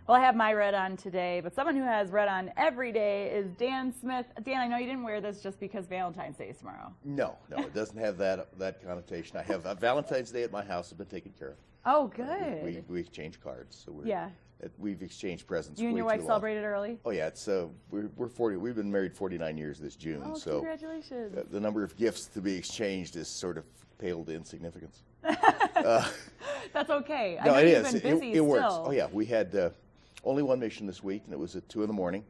Well, I have my red on today, but someone who has red on every day is Dan Smith. Dan, I know you didn't wear this just because Valentine's Day is tomorrow. No, it doesn't have that connotation. I have Valentine's Day at my house has been taken care of. Oh, good. We exchange cards, so we've exchanged presents. You and your wife celebrated early? Oh yeah, it's we're 40. We've been married 49 years this June. Oh, so congratulations! The number of gifts to be exchanged is sort of paled to insignificance. That's okay. No, I know it you've is. been busy it works. still. Oh yeah, we had only one mission this week, and it was at 2 in the morning.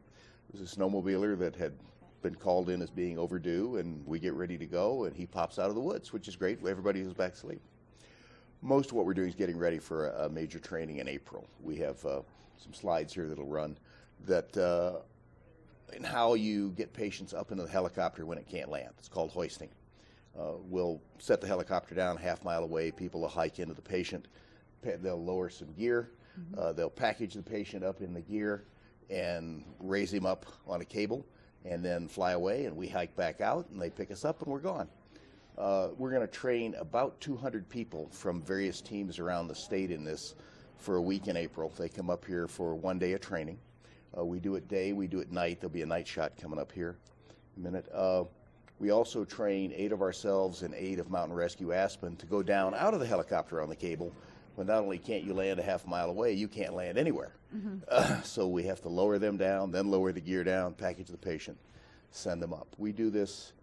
It was a snowmobiler that had been called in as being overdue, and we get ready to go, and he pops out of the woods, which is great. Everybody was back asleep. Most of what we're doing is getting ready for a major training in April. We have some slides here that'll run that in how you get patients up into the helicopter when it can't land. It's called hoisting. We'll set the helicopter down a half-mile away. People will hike into the patient. They'll lower some gear. They'll package the patient up in the gear and raise him up on a cable and then fly away, and we hike back out, and they pick us up, and we're gone. We're going to train about 200 people from various teams around the state in this for a week in April. They come up here for 1 day of training. We do it day, we do it night. There'll be a night shot coming up here in a minute. We also train 8 of ourselves and 8 of Mountain Rescue Aspen to go down out of the helicopter on the cable. When not only can't you land a half-mile away, you can't land anywhere. So we have to lower them down, then lower the gear down, package the patient, send them up. We do this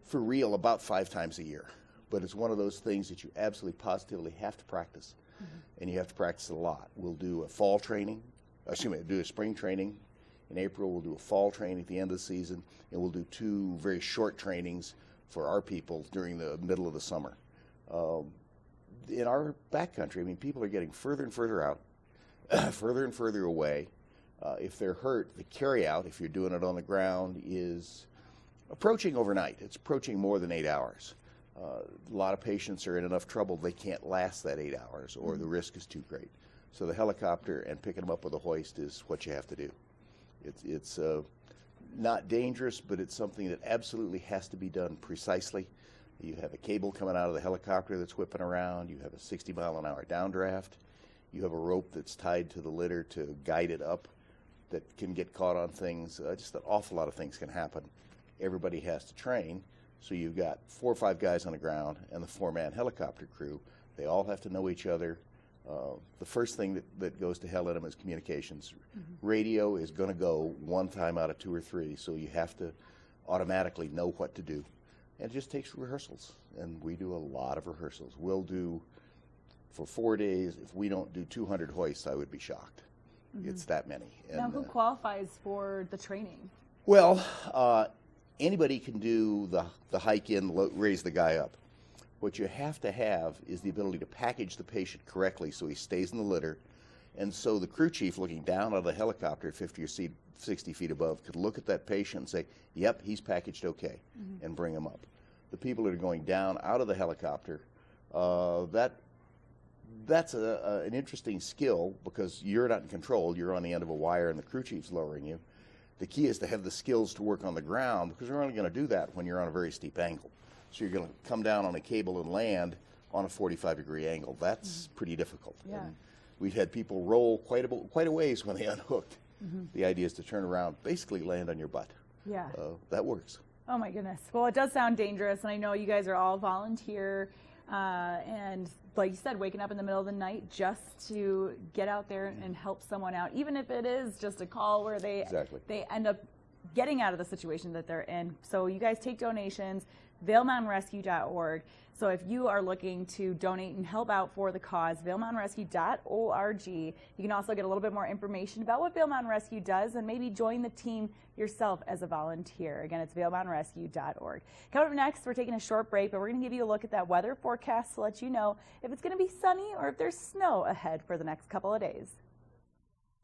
for real about 5 times a year, but it's one of those things that you absolutely positively have to practice, and you have to practice it a lot. We'll do a fall training, do a spring training in April. We'll do a fall training at the end of the season, and we'll do 2 very short trainings for our people during the middle of the summer. In our backcountry, I mean, people are getting further and further out, further and further away. If they're hurt, the carry-out, if you're doing it on the ground, is approaching overnight. It's approaching more than 8 hours. A lot of patients are in enough trouble they can't last that 8 hours, or the risk is too great. So the helicopter and picking them up with a hoist is what you have to do. It's not dangerous, but it's something that absolutely has to be done precisely. You have a cable coming out of the helicopter that's whipping around. You have a 60-mile-an-hour downdraft. You have a rope that's tied to the litter to guide it up that can get caught on things. Just an awful lot of things can happen. Everybody has to train. So you've got 4 or 5 guys on the ground and the 4-man helicopter crew. They all have to know each other. The first thing that goes to hell in them is communications. Radio is going to go 1 time out of 2 or 3, so you have to automatically know what to do. And it just takes rehearsals, and we do a lot of rehearsals. We'll do, for 4 days, if we don't do 200 hoists, I would be shocked. It's that many. And, now, who qualifies for the training? Well, anybody can do the hike in, raise the guy up. What you have to have is the ability to package the patient correctly so he stays in the litter, and so the crew chief looking down out of the helicopter 50 or 60 feet above could look at that patient and say, yep, he's packaged okay, and bring him up. The people that are going down out of the helicopter, that's an interesting skill because you're not in control. You're on the end of a wire and the crew chief's lowering you. The key is to have the skills to work on the ground because you're only going to do that when you're on a very steep angle. So you're going to come down on a cable and land on a 45-degree angle. That's pretty difficult. Yeah. And we've had people roll quite a ways when they unhooked. The idea is to turn around, basically land on your butt. Yeah. That works. Oh my goodness. Well, it does sound dangerous, and I know you guys are all volunteer, and like you said, waking up in the middle of the night just to get out there and help someone out, even if it is just a call where they end up getting out of the situation that they're in. So you guys take donations, vailmountainrescue.org. So if you are looking to donate and help out for the cause, vailmountainrescue.org. You can also get a little bit more information about what Vail Mountain Rescue does and maybe join the team yourself as a volunteer. Again, it's vailmountainrescue.org. Coming up next, we're taking a short break, but we're going to give you a look at that weather forecast to let you know if it's going to be sunny or if there's snow ahead for the next couple of days.